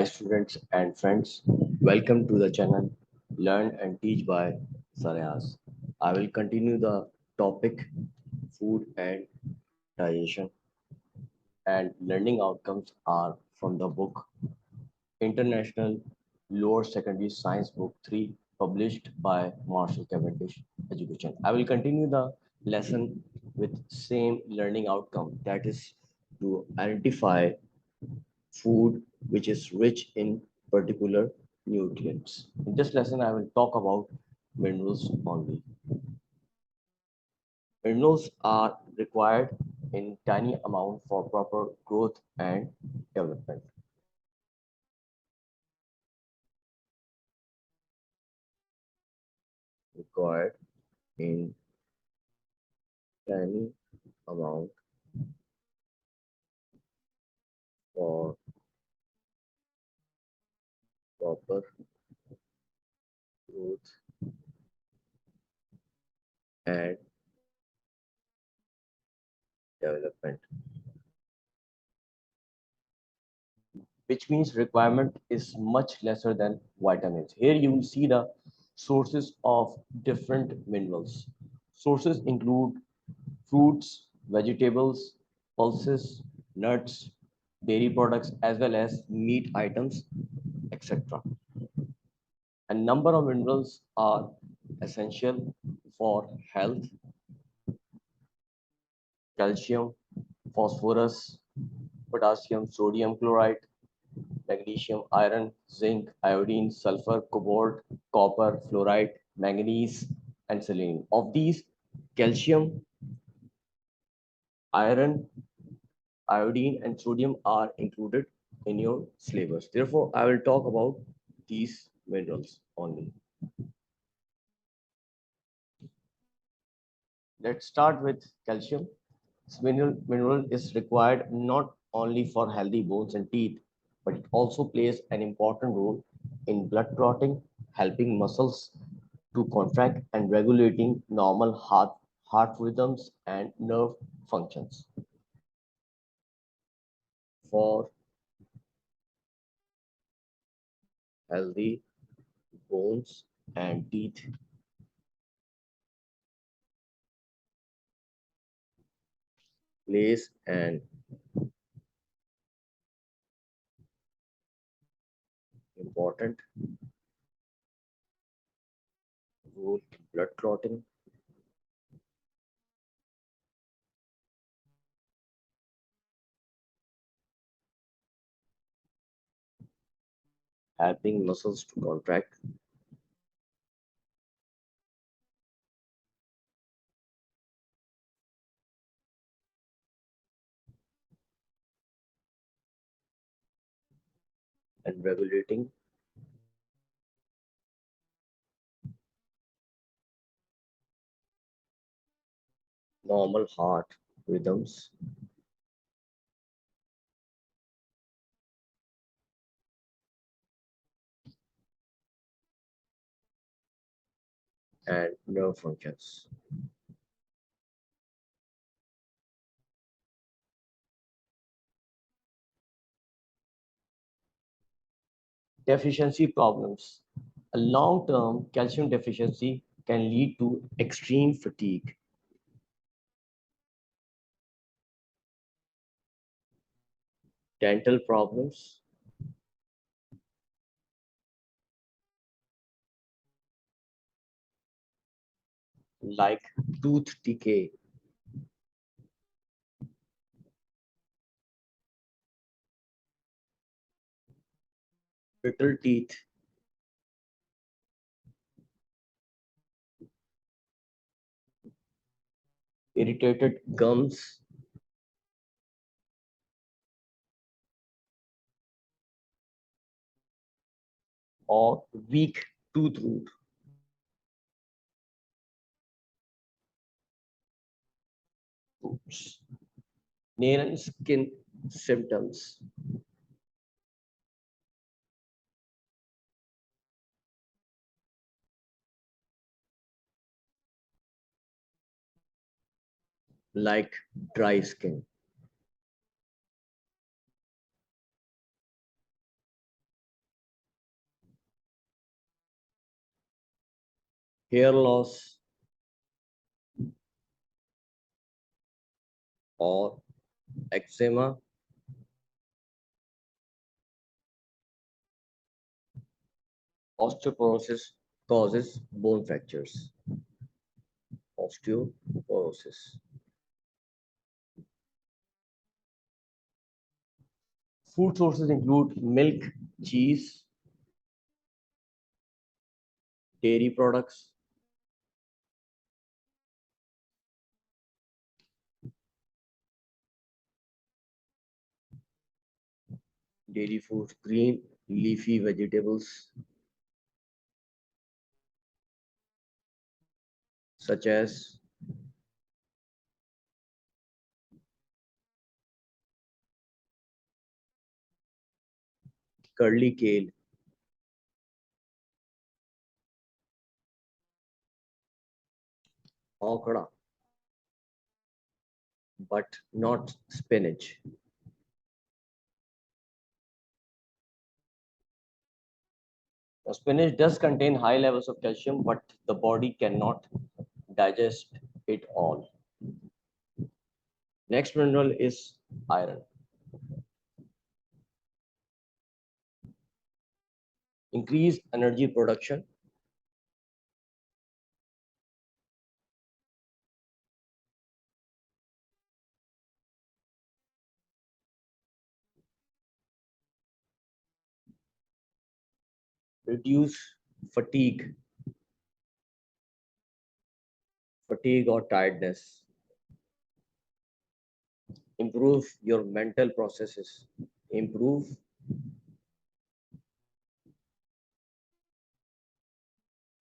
students and friends, welcome to the channel Learn and Teach by Ayaz. I will continue the topic food and digestion and learning outcomes are from the book International Lower Secondary Science Book 3 published by Marshall Cavendish Education. I will continue the lesson with same learning outcome, that is to identify food which is rich in particular nutrients. In this lesson, I will talk about minerals only. Minerals are required in tiny amount for proper growth and development. Required in tiny amount for proper growth and development, which means requirement is much lesser than vitamins. Here you will see the sources of different minerals. Sources include fruits, vegetables, pulses, nuts, dairy products, as well as meat items, etc. A number of minerals are essential for health: calcium, phosphorus, potassium, sodium chloride, magnesium, iron, zinc, iodine, sulfur, cobalt, copper, fluoride, manganese, and selenium. Of these, calcium, iron, iodine, and sodium are included in your syllabus. Therefore, I will talk about these minerals only. Let's start with calcium. This mineral is required not only for healthy bones and teeth, but it also plays an important role in blood clotting, helping muscles to contract and regulating normal heart rhythms and nerve functions. For healthy bones and teeth, plays an important role in blood clotting, helping muscles to contract and regulating normal heart rhythms and nerve functions. Deficiency problems. A long-term calcium deficiency can lead to extreme fatigue, dental problems like tooth decay, brittle teeth, irritated gums, or weak tooth root. Oops. Nail and skin symptoms like dry skin. hair loss, or eczema. Osteoporosis causes bone fractures. Osteoporosis. Food sources include milk, cheese, dairy products, dairy foods, green leafy vegetables such as curly kale, okra, but not spinach. Now, spinach does contain high levels of calcium, but the body cannot digest it all. Next mineral is iron. Increase energy production, reduce fatigue, fatigue or tiredness, improve your mental processes, improve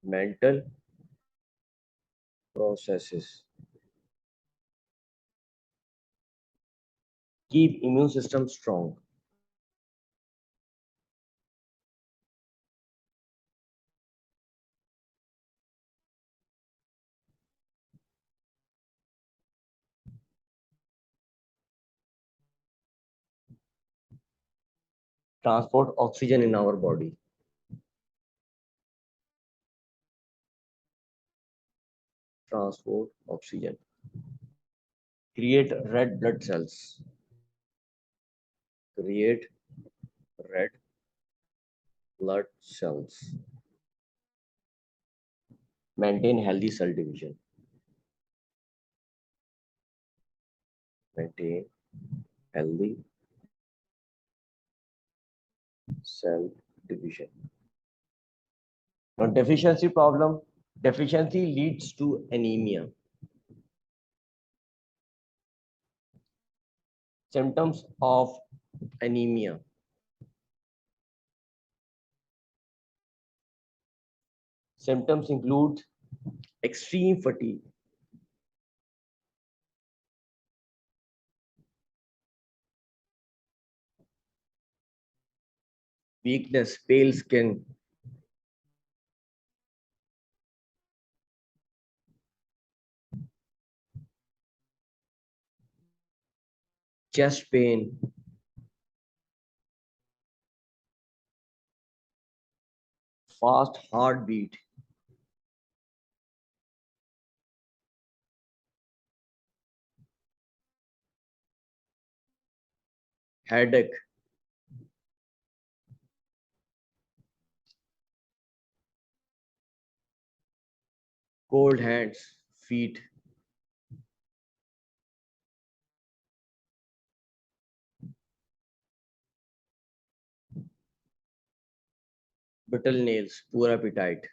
mental processes, keep immune system strong. Transport oxygen in our body. Transport oxygen. Create red blood cells. Create red blood cells. Maintain healthy cell division. Maintain healthy cell division. Now, deficiency problem. Deficiency leads to anemia. Symptoms of anemia. Symptoms include extreme fatigue, weakness, pale skin, chest pain, fast heartbeat, headache, cold hands, feet, brittle nails, poor appetite.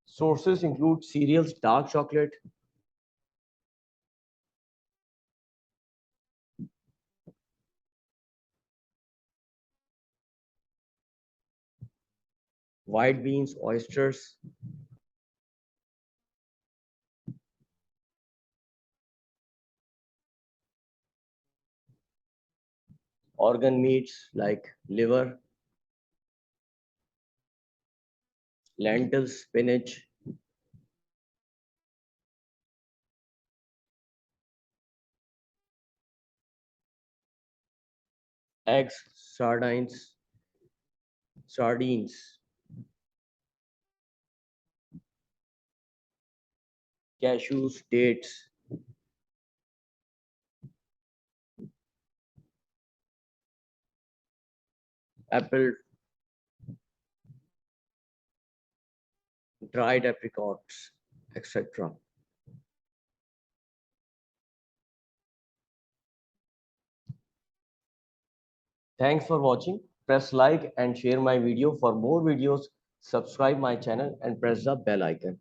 Sources include cereals, dark chocolate, white beans, oysters, organ meats like liver, lentils, spinach, eggs, sardines, cashews, dates, apple, dried apricots, etc. Thanks for watching. Press like and share my video for more videos. Subscribe my channel and press the bell icon.